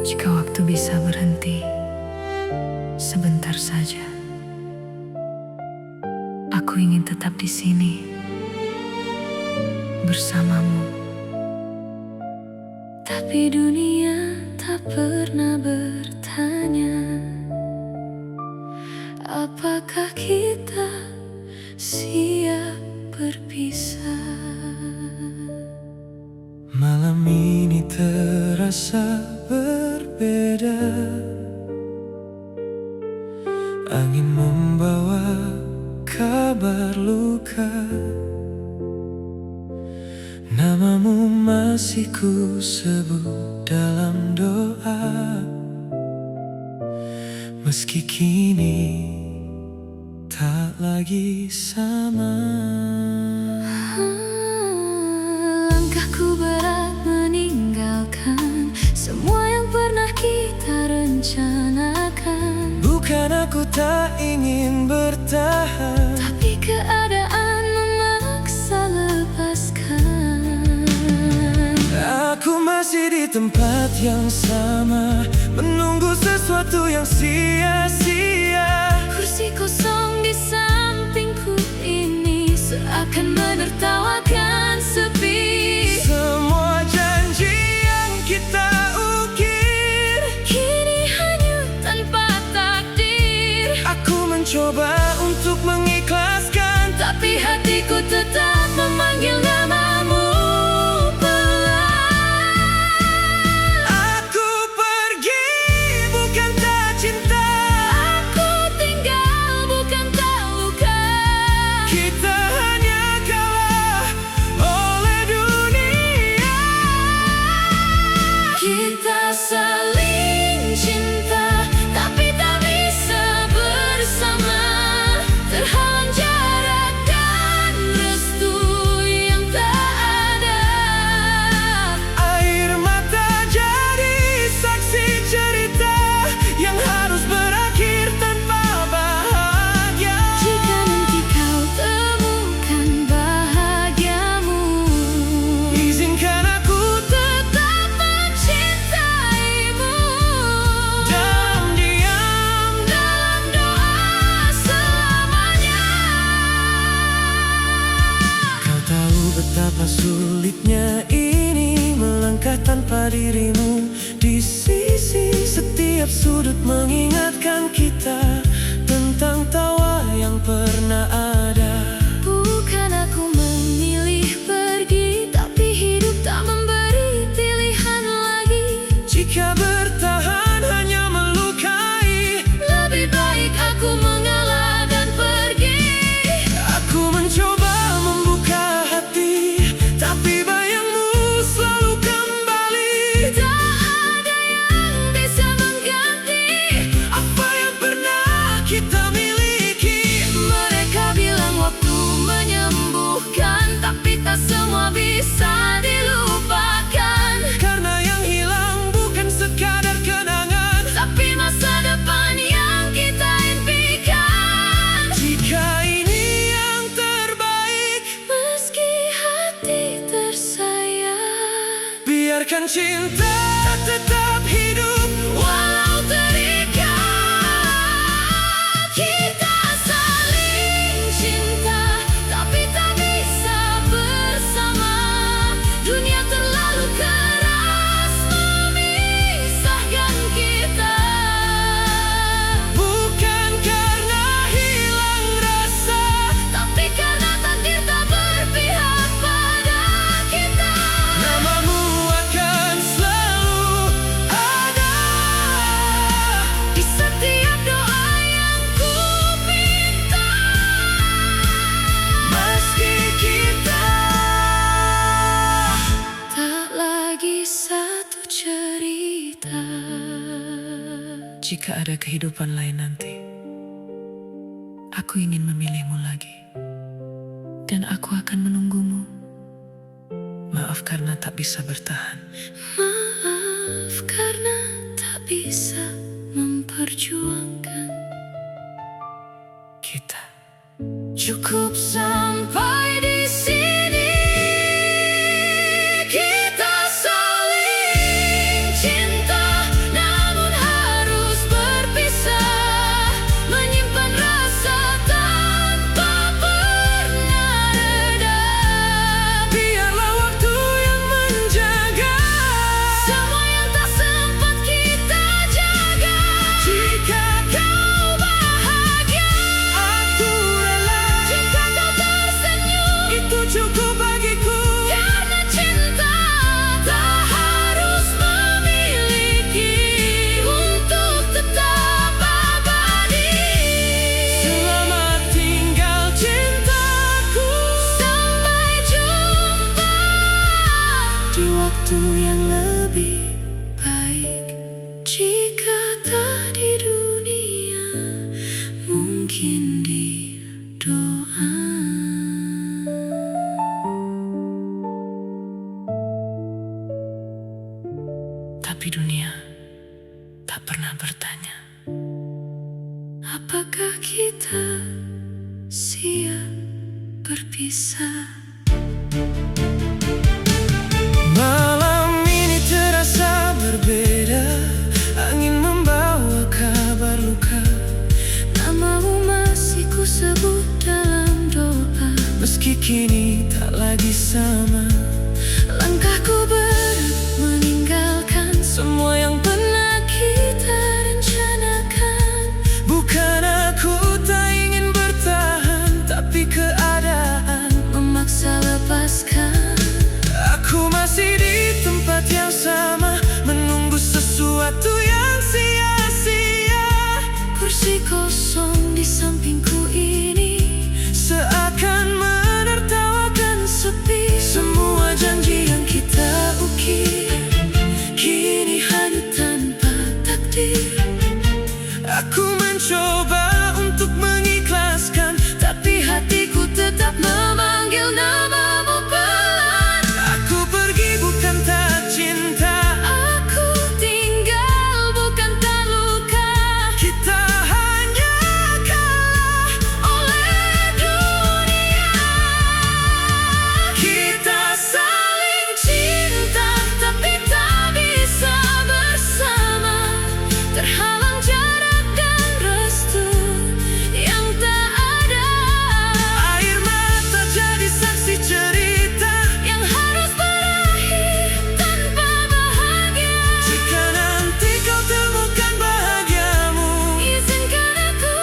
Jika waktu bisa berhenti sebentar saja, aku ingin tetap di sini bersamamu. Tapi dunia tak pernah bertanya, apakah kita siap berpisah. Malam ini terasa berbeda. Angin membawa kabar luka. Namamu masih ku sebut dalam doa, meski kini tak lagi sama. Langkahku berat meninggalkan semua yang pernah kita rencanakan. Bukan aku tak ingin bertahan, tapi keadaan memaksa lepaskan. aku masih di tempat yang sama, menunggu sesuatu yang sia-sia. Kursi kosong di sampingku ini seakan menertawakan sepi. Semua janji yang kita ukir kini hanyut tanpa takdir. Aku mencoba untuk mengikhlaskan, tapi hatiku tetap memanggil namamu pelan. aku pergi bukan tak cinta, Aku tinggal bukan tak luka. kita hanya kalah oleh dunia. Kita saling cinta, tapi tak bisa bersama. Terhalang jarak dan restu yang tak ada. Air mata jadi saksi cerita yang harus berakhir tanpa bahagia. Jika nanti kau temukan bahagiamu, Izinkan aku tetap mencintaimu. dalam diam, Dalam doa selamanya. Kau tahu betapa sulitnya ini melangkah tanpa dirimu di sisi. Setiap sudut mengingatkan kita tentang tawa yang pernah ada. Bukan aku memilih pergi, tapi hidup tak memberi pilihan lagi. Jika bertahan hanya melukai, Lebih baik aku mengalah dan pergi. aku mencoba membuka hati, tapi bayangmu selalu kembali. Tak ada yang bisa mengganti Apa yang pernah kita miliki. Mereka bilang waktu menyembuhkan, tapi tak semua bisa dilupakan. Karena yang hilang bukan sekadar kenangan, Tapi masa depan yang kita impikan. jika ini yang terbaik, Meski hati tersayang, biarkan cinta tetap hidup. walau terikat. Kita saling cinta, tapi tak bisa bersama. Dunia terlalu keras memisahkan kita. Bukan karena hilang rasa, Tapi karena takdir tak berpihak pada kita. namamu akan selalu ada Di setiap doa yang ku pinta. meski kita Tak lagi satu cerita. Jika ada kehidupan lain nanti, aku ingin memilihmu lagi, dan aku akan menunggumu. Maaf karena tak bisa bertahan. Maaf karena tak bisa memperjuangkan. Kita Cukup sampai di sini. Kita saling cinta. mungkin di doa. Tapi dunia tak pernah bertanya, Apakah kita siap berpisah? Malam ini terasa berbeda, angin membawa kabar luka. Namamu masih ku sebut dalam doa. Meski kini tak lagi sama, Langkahku berat meninggalkan semua yang pernah kita rencanakan. bukan aku tak ingin bertahan, tapi keadaan Memaksa lepaskan. aku masih di tempat yang sama, menunggu sesuatu yang sia-sia. Kursi kosong di sampingku ini Seakan menertawakan sepi. semua janji yang kita ukir kini hanyut tanpa takdir. Aku mencoba untuk mengikhlaskan, Tapi hatiku tetap memanggil namamu pelan. aku pergi bukan tak cinta, Aku tinggal bukan tak luka. kita hanya kalah Oleh dunia kita saling cinta tapi tak bisa bersama. Terhalang jarak dan restu yang tak ada. air mata jadi saksi cerita Yang harus berakhir tanpa bahagia. jika nanti kau temukan bahagiamu. Izinkan aku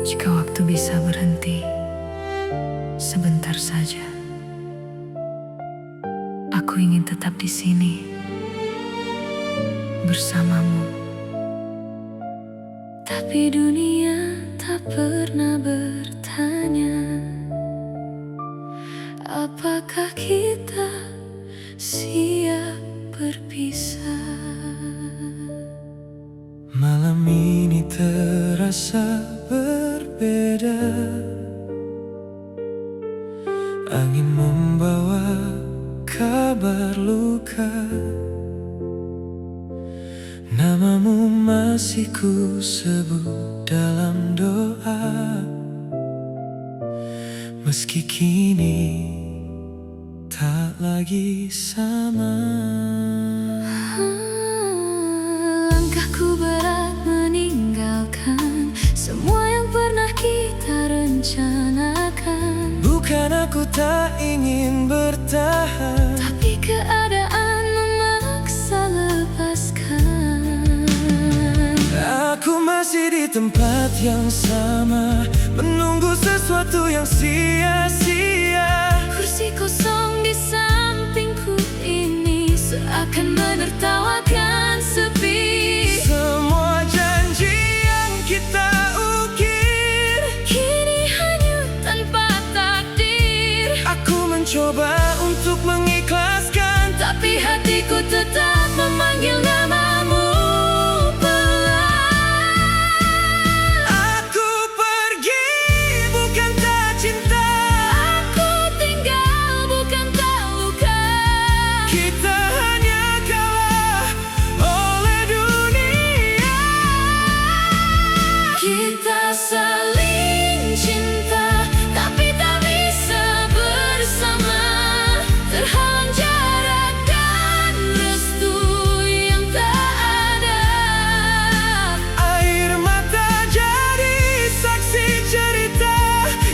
jika waktu bisa berhenti sebentar saja, aku ingin tetap di sini bersamamu. Tapi dunia tak pernah bertanya, apakah kita siap berpisah? Malam ini terasa berbeda, angin membawa kabar luka. Namamu masih ku sebut dalam doa, meski kini tak lagi sama. Langkahku berat meninggalkan semua yang pernah kita rencanakan. Bukan aku tak ingin bertahan, Tapi keadaan memaksa lepaskan. aku masih di tempat yang sama, menunggu sesuatu yang sia-sia. Kursi kosong di sampingku ini seakan menertawakan sepi. Semua janji yang kita ukir Kini hanyut tanpa takdir. aku mencoba untuk mengikhlaskan, Tapi hatiku tetap memanggil namamu pelan. aku pergi bukan tak cinta, Aku tinggal bukan tak luka. kita hanya kalah oleh dunia. Kita saling cinta tapi tak bisa bersama. Terhalang jarak dan restu yang tak ada. Air mata jadi saksi cerita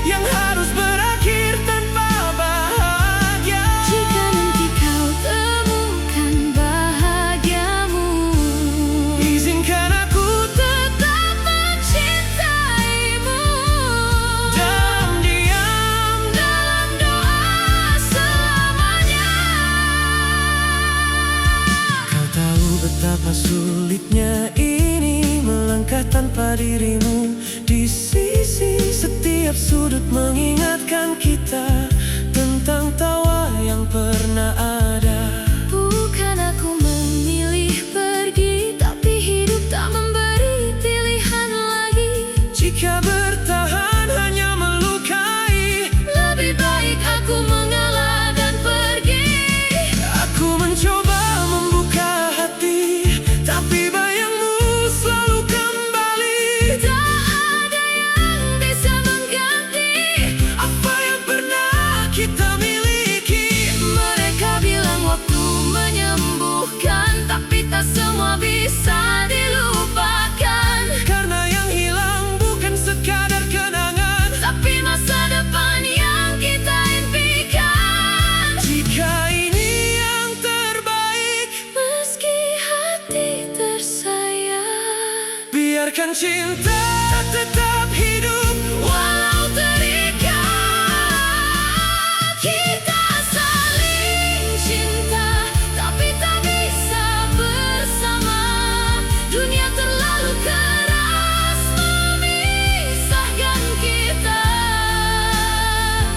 yang harus berakhir tanpa bahagia. Jika nanti kau temukan bahagiamu, Izinkan aku tetap mencintaimu. dalam diam, Dalam doa selamanya. kau tahu betapa sulitnya ini melangkah tanpa dirimu di sisi. Setiap sudut mengingatkan kita tentang tawa semua bisa dilupakan. Karena yang hilang bukan sekadar kenangan, Tapi masa depan yang kita impikan. jika ini yang terbaik, Meski hati tersayang, biarkan cinta tetap hidup. walau terikat. Kita saling cinta, tapi tak bisa bersama. Dunia terlalu keras memisahkan kita.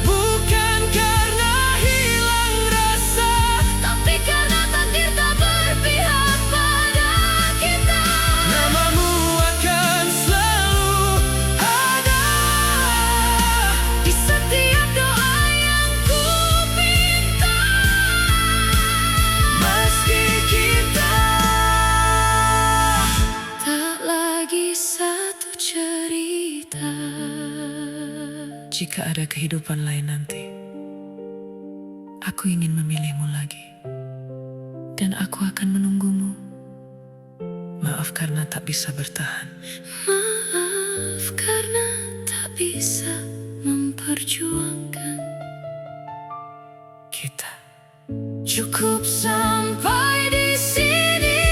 Bukan karena hilang rasa, Tapi karena takdir tak berpihak pada kita. namamu akan selalu ada Di setiap doa yang ku pinta. meski kita Tak lagi satu cerita. Jika ada kehidupan lain nanti, aku ingin memilihmu lagi. Dan aku akan menunggumu. Maaf karena tak bisa bertahan. Maaf karena tak bisa memperjuangkan. Kita Cukup sampai di sini.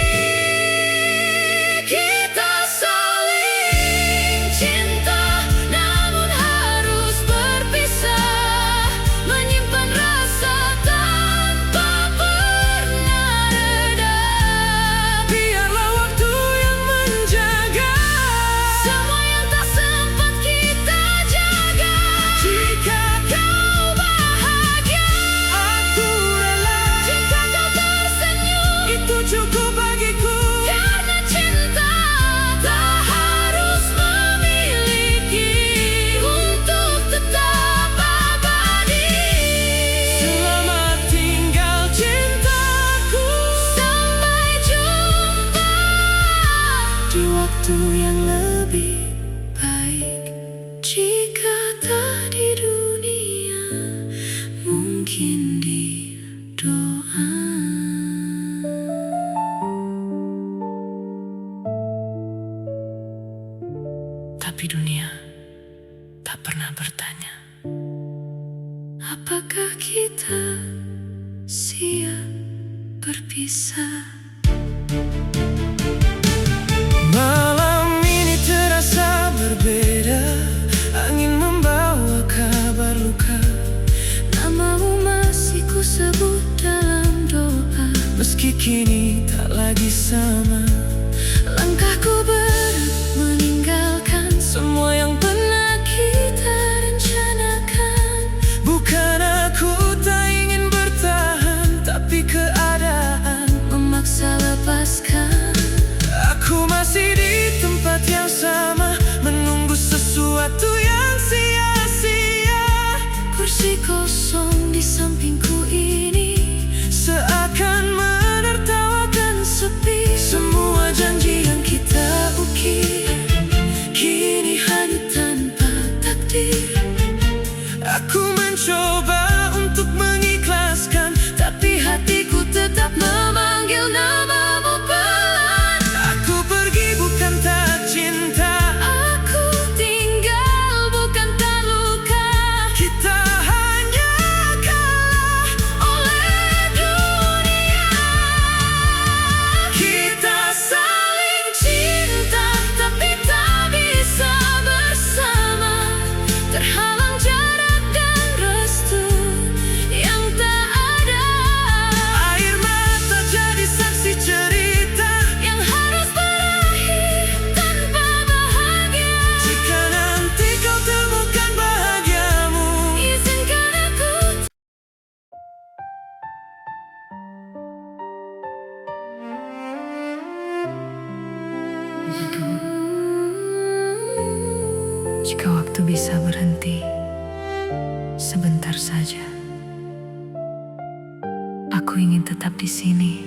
Kita saling cinta, namun harus berpisah. Menyimpan rasa tanpa pernah reda. biarlah waktu yang menjaga. Semua yang tak sempat kita jaga. Jika Kau bahagia, aku rela, jika kau tersenyum, itu cukup bagiku. karena cinta tak harus memiliki untuk tetap abadi. Selamat tinggal cintaku, Sampai jumpa di waktu yang lebih baik. Jika tak di dunia, mungkin di doa. tapi dunia tak pernah bertanya. Apakah kita siap berpisah? Malam ini terasa berbeda, angin membawa kabar luka. Namamu masih ku sebut dalam doa. Meski kini tak lagi sama, Langkahku berat meninggalkan semua yang pernah kita rencanakan. bukan aku tak ingin bertahan, tapi keadaan Memaksa lepaskan. aku masih di tempat yang sama, menunggu sesuatu yang sia-sia. Kursi kosong di sampingku ini Seakan menertawakan sepi. Semua janji yang kita ukir kini hanya tanpa takdir. aku mencoba untuk mengikhlaskan, Tapi hatiku tetap memanggil namamu pelan. aku pergi bukan tak cinta, Aku tinggal bukan tak luka. kita hanya kalah Oleh dunia, kita saling cinta, tapi tak bisa bersama. Terhalang jarak dan restu yang tak ada. air mata jadi saksi cerita. Yang harus berakhir tanpa bahagia. Jika nanti kau temukan bahagiamu, Izinkan aku. Jika waktu bisa berhenti sebentar saja, aku ingin tetap di sini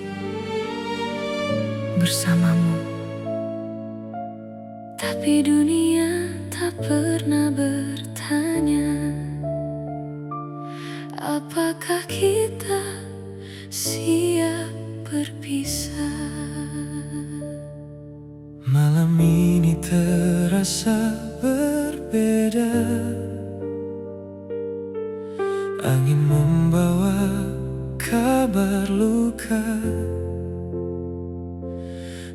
bersamamu. Tapi dunia tak pernah bertanya, apakah kita siap berpisah? Malam ini terasa berbeda. Angin membawa kabar luka.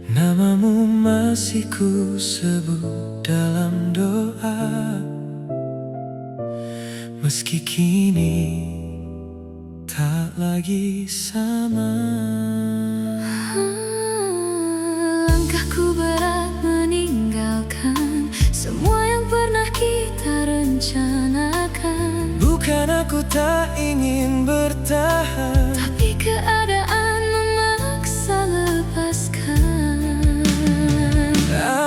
Namamu masih ku sebut dalam doa, meski kini tak lagi sama. Langkahku berat meninggalkan semua yang pernah kita rencanakan. Bukan aku tak ingin bertahan, Tapi keadaan memaksa lepaskan.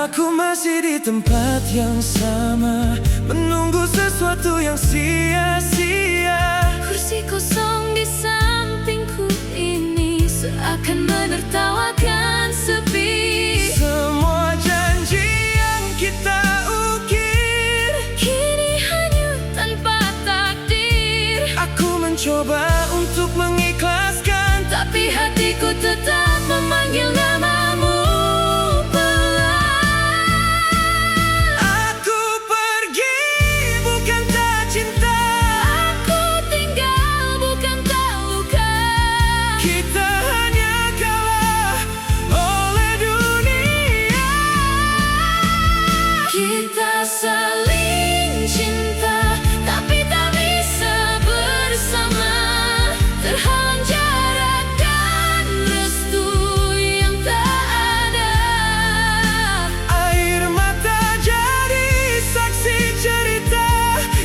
aku masih di tempat yang sama, menunggu sesuatu yang sia-sia. Kursi kosong di sampingku ini seakan menertawakan sepi. Semua janji yang kita ukir Kini hanyut tanpa takdir. aku mencoba untuk mengikhlaskan, Tapi hatiku tetap memanggil namamu pelan. aku pergi bukan tak cinta, Aku tinggal bukan tak luka. kita hanya kalah oleh dunia. Kita saling cinta tapi tak bisa bersama. Terhalang jarak dan restu yang tak ada. Air mata jadi saksi cerita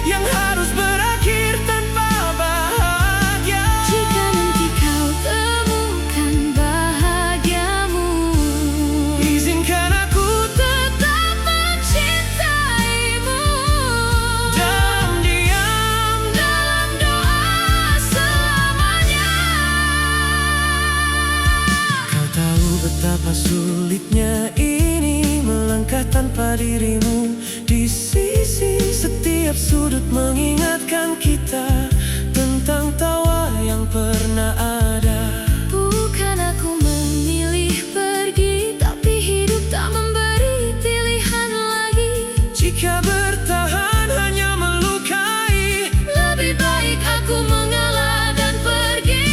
yang harus berakhir tanpa bahagia. Jika nanti kau temukan bahagiamu, Izinkan aku tetap mencintaimu. dalam diam. Dalam doa selamanya. Kau tahu betapa sulitnya ini melangkah tanpa dirimu di sisi. Setiap sudut mengingatkan kita tentang tawa yang pernah ada. Bukan aku memilih pergi, tapi hidup tak memberi pilihan lagi. Jika bertahan hanya melukai, Lebih baik aku mengalah dan pergi.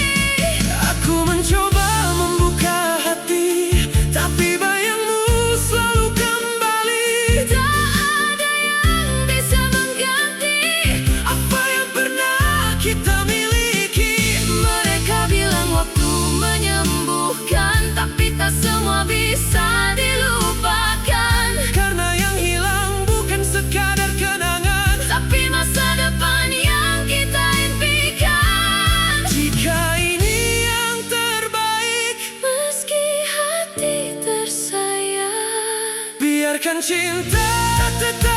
aku mencoba membuka hati, tapi bayangmu selalu kembali. Tak ada yang bisa mengganti Apa yang pernah kita miliki. Mereka bilang waktu menyembuhkan, tapi tak semua bisa dilupakan. Karena yang hilang bukan sekadar kenangan, Tapi masa depan yang kita impikan. jika ini yang terbaik, Meski hati tersayang, biarkan cinta tetap